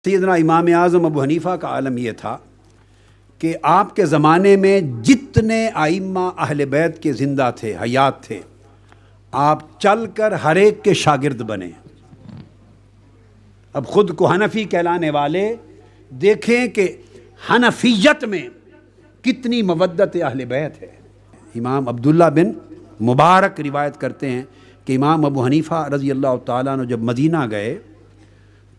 سیدنا امام اعظم ابو حنیفہ کا عالم یہ تھا کہ آپ کے زمانے میں جتنے ائمہ اہل بیت کے زندہ تھے، حیات تھے، آپ چل کر ہر ایک کے شاگرد بنے۔ اب خود کو حنفی کہلانے والے دیکھیں کہ حنفیت میں کتنی مودت اہل بیت ہے۔ امام عبداللہ بن مبارک روایت کرتے ہیں کہ امام ابو حنیفہ رضی اللہ تعالیٰ عنہ جب مدینہ گئے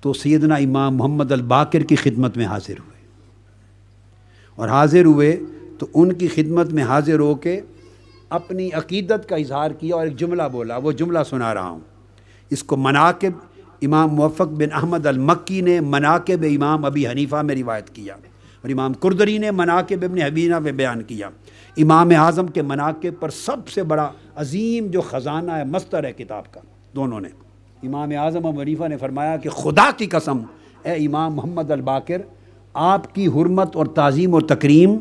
تو سیدنا امام محمد الباقر کی خدمت میں حاضر ہوئے، اور حاضر ہوئے تو ان کی خدمت میں حاضر ہو کے اپنی عقیدت کا اظہار کیا اور ایک جملہ بولا، وہ جملہ سنا رہا ہوں۔ اس کو مناقب امام موفق بن احمد المکی نے مناقب امام ابی حنیفہ میں روایت کیا، اور امام قردری نے مناقب ابن حبینہ میں بیان کیا۔ امام اعظم کے مناقب پر سب سے بڑا عظیم جو خزانہ ہے، مصدر ہے کتاب کا، دونوں نے۔ امام اعظم ابو حنیفہ نے فرمایا کہ خدا کی قسم اے امام محمد الباقر، آپ کی حرمت اور تعظیم اور تکریم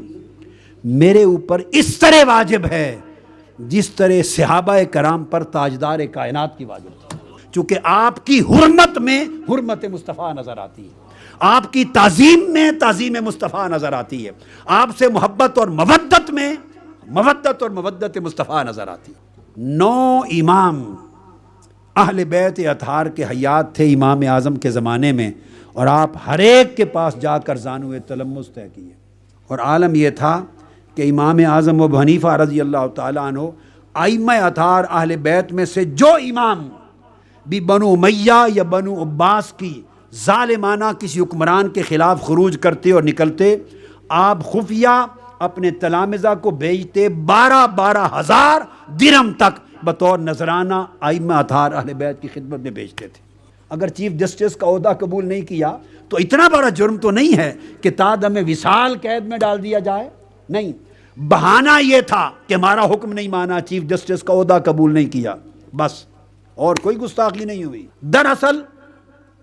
میرے اوپر اس طرح واجب ہے جس طرح صحابہ کرام پر تاجدار کائنات کی واجب تھی، چونکہ آپ کی حرمت میں حرمت مصطفیٰ نظر آتی ہے، آپ کی تعظیم میں تعظیم مصطفیٰ نظر آتی ہے، آپ سے محبت اور مودت میں مودت اور مودت مصطفیٰ نظر آتی ہے۔ 9 امام اہل بیت اطہار کے حیات تھے امام اعظم کے زمانے میں، اور آپ ہر ایک کے پاس جا کر زانو تلمس طے کیے۔ اور عالم یہ تھا کہ امام اعظم ابو حنیفہ رضی اللہ تعالیٰ عنہ ائمہ اطہار اہل بیت میں سے جو امام بھی بنو امیہ یا بنو عباس کی ظالمانہ کسی حکمران کے خلاف خروج کرتے اور نکلتے، آپ خفیہ اپنے تلامذہ کو بھیجتے، 12 ہزار درہم تک بطور نذرانہ ائمہ اطہار اہل بیت کی خدمت میں بھیجتے تھے۔ اگر چیف جسٹس کا عہدہ قبول نہیں کیا تو اتنا بڑا جرم تو نہیں ہے کہ تادم وصال قید میں ڈال دیا جائے، نہیں، بہانہ یہ تھا کہ ہمارا حکم نہیں مانا، چیف جسٹس کا عہدہ قبول نہیں کیا، بس، اور کوئی گستاخی نہیں ہوئی۔ دراصل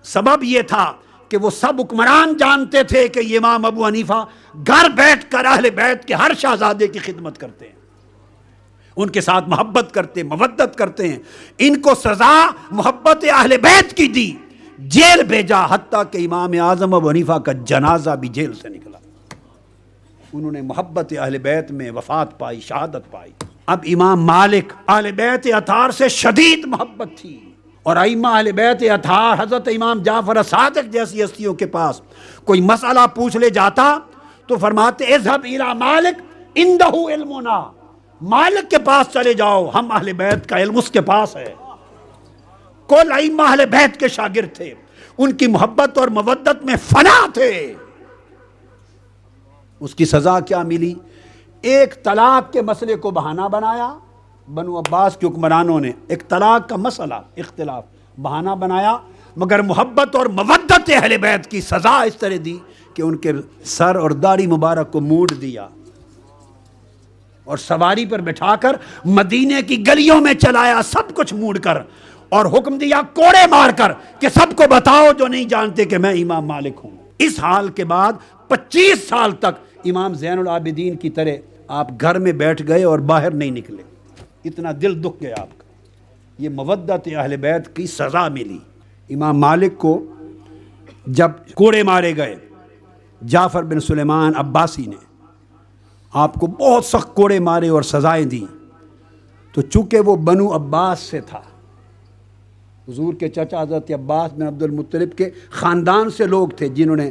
سبب یہ تھا کہ وہ سب حکمران جانتے تھے کہ یہ امام ابو حنیفہ گھر بیٹھ کر اہل بیت کے ہر شہزادے کی خدمت کرتے ہیں، ان کے ساتھ محبت کرتے، مودت کرتے ہیں، ان کو سزا محبت اہل بیت کی دی، جیل بھیجا، حتیٰ کہ امام اعظم ابو حنیفہ کا جنازہ بھی جیل سے نکلا۔ انہوں نے محبت اہل بیت میں وفات پائی، شہادت پائی۔ اب امام مالک اہل بیت اطہار سے شدید محبت تھی، اور ائمہ اہل بیت اطہار حضرت امام جعفر صادق جیسی ہستیوں کے پاس کوئی مسئلہ پوچھ لے جاتا تو فرماتے اذهب الى مالک عنده علمنا، مالک کے پاس چلے جاؤ، ہم اہل بیت کا علم اس کے پاس ہے۔ کل ائمہ اہل بیت کے شاگرد تھے، ان کی محبت اور مودت میں فنا تھے۔ اس کی سزا کیا ملی؟ ایک طلاق کے مسئلے کو بہانہ بنایا، بنو عباس کے حکمرانوں نے ایک طلاق کا مسئلہ اختلاف بہانہ بنایا، مگر محبت اور مودت اہل بیت کی سزا اس طرح دی کہ ان کے سر اور داڑھی مبارک کو موڑ دیا، اور سواری پر بٹھا کر مدینے کی گلیوں میں چلایا، سب کچھ موڑ کر، اور حکم دیا کوڑے مار کر کہ سب کو بتاؤ جو نہیں جانتے کہ میں امام مالک ہوں۔ اس حال کے بعد 25 سال تک امام زین العابدین کی طرح آپ گھر میں بیٹھ گئے اور باہر نہیں نکلے، اتنا دل دکھ گیا آپ کا۔ یہ مودت اہل بیت کی سزا ملی۔ امام مالک کو جب کوڑے مارے گئے جعفر بن سلیمان عباسی نے، آپ کو بہت سخت کوڑے مارے اور سزائیں دیں، تو چونکہ وہ بنو عباس سے تھا، حضور کے چچا حضرت عباس بن عبد المطلب کے خاندان سے لوگ تھے جنہوں نے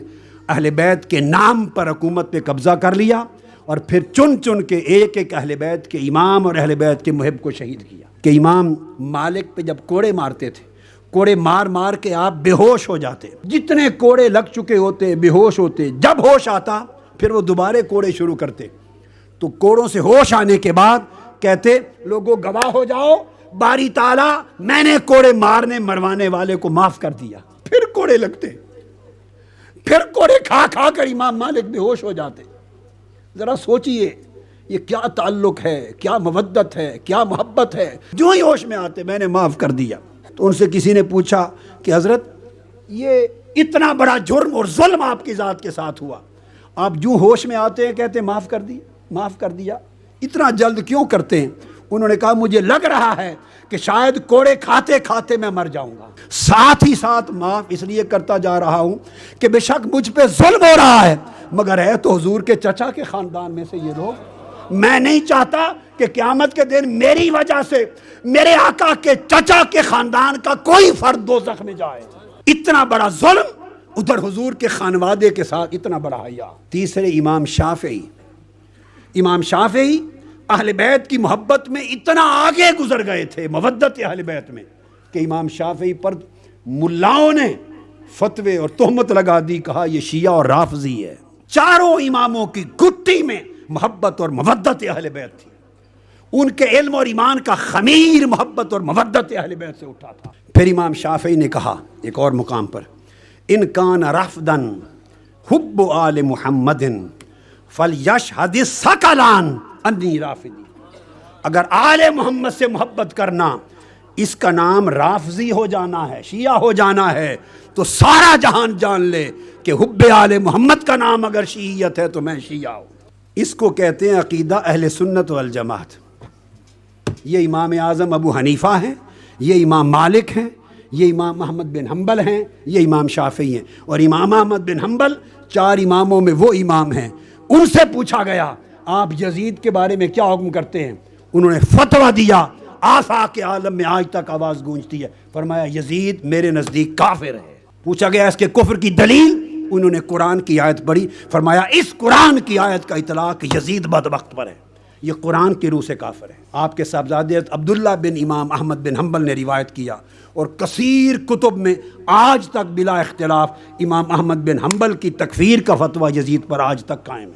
اہل بیت کے نام پر حکومت پہ قبضہ کر لیا، اور پھر چن چن کے ایک ایک اہل بیت کے امام اور اہل بیت کے محب کو شہید کیا۔ کہ امام مالک پہ جب کوڑے مارتے تھے، کوڑے مار مار کے آپ بے ہوش ہو جاتے، جتنے کوڑے لگ چکے ہوتے بے ہوش ہوتے، جب ہوش آتا پھر وہ دوبارہ کوڑے شروع کرتے، تو کوڑوں سے ہوش آنے کے بعد کہتے لوگوں گواہ ہو جاؤ، باری تعالیٰ میں نے کوڑے مارنے مروانے والے کو معاف کر دیا۔ پھر کوڑے لگتے، پھر کوڑے کھا کھا کر امام مالک بے ہوش ہو جاتے۔ ذرا سوچئے یہ کیا تعلق ہے، کیا مودت ہے، کیا محبت ہے۔ جو ہی ہوش میں آتے میں نے معاف کر دیا۔ تو ان سے کسی نے پوچھا کہ حضرت یہ اتنا بڑا جرم اور ظلم آپ کی ذات کے ساتھ ہوا، آپ جو ہوش میں آتے ہیں کہتے معاف کر دی، معاف کر دیا، اتنا جلد کیوں کرتے ہیں؟ انہوں نے کہا مجھے لگ رہا ہے کہ شاید کوڑے کھاتے کھاتے میں مر جاؤں گا، ساتھ ہی ساتھ معاف اس لیے کرتا جا رہا ہوں کہ بے شک مجھ پہ ظلم ہو رہا ہے، مگر ہے تو حضور کے چچا کے خاندان میں سے یہ لوگ، میں نہیں چاہتا کہ قیامت کے دن میری وجہ سے میرے آقا کے چچا کے خاندان کا کوئی فرد دوزخ میں جائے۔ اتنا بڑا ظلم، ادھر حضور کے خانوادے کے ساتھ اتنا بڑا حیا۔ تیسرے امام شافعی اہل بیت کی محبت میں اتنا آگے گزر گئے تھے مودت اہل بیت میں کہ امام شافعی پر ملاؤں نے فتوے اور تہمت لگا دی، کہا یہ شیعہ اور رافضی ہے۔ چاروں اماموں کی گٹی میں محبت اور مودت اہل بیت تھی، ان کے علم اور ایمان کا خمیر محبت اور مودت اہل بیت سے اٹھا تھا۔ پھر امام شافعی نے کہا ایک اور مقام پر، ان کان رفدن حب آل محمد فلیشہد الثقلان انی رافضی، اگر آل محمد سے محبت کرنا اس کا نام رافضی ہو جانا ہے، شیعہ ہو جانا ہے، تو سارا جہان جان لے کہ حب آل محمد کا نام اگر شیعیت ہے تو میں شیعہ ہوں۔ اس کو کہتے ہیں عقیدہ اہل سنت والجماعت۔ یہ امام اعظم ابو حنیفہ ہیں، یہ امام مالک ہیں، یہ امام احمد بن حنبل ہیں، یہ امام شافعی ہیں، اور امام احمد بن حنبل چار اماموں میں وہ امام ہیں۔ ان سے پوچھا گیا آپ یزید کے بارے میں کیا حکم کرتے ہیں؟ انہوں نے فتویٰ دیا، آفاق عالم میں آج تک آواز گونجتی ہے، فرمایا یزید میرے نزدیک کافر ہے۔ پوچھا گیا اس کے کفر کی دلیل، انہوں نے قرآن کی آیت پڑھی، فرمایا اس قرآن کی آیت کا اطلاق یزید بدبخت پر ہے، یہ قرآن کی روح سے کافر ہے۔ آپ کے صاحبزادے عبداللہ بن امام احمد بن حنبل نے روایت کیا، اور کثیر کتب میں آج تک بلا اختلاف امام احمد بن حنبل کی تکفیر کا فتویٰ یزید پر آج تک قائم ہے۔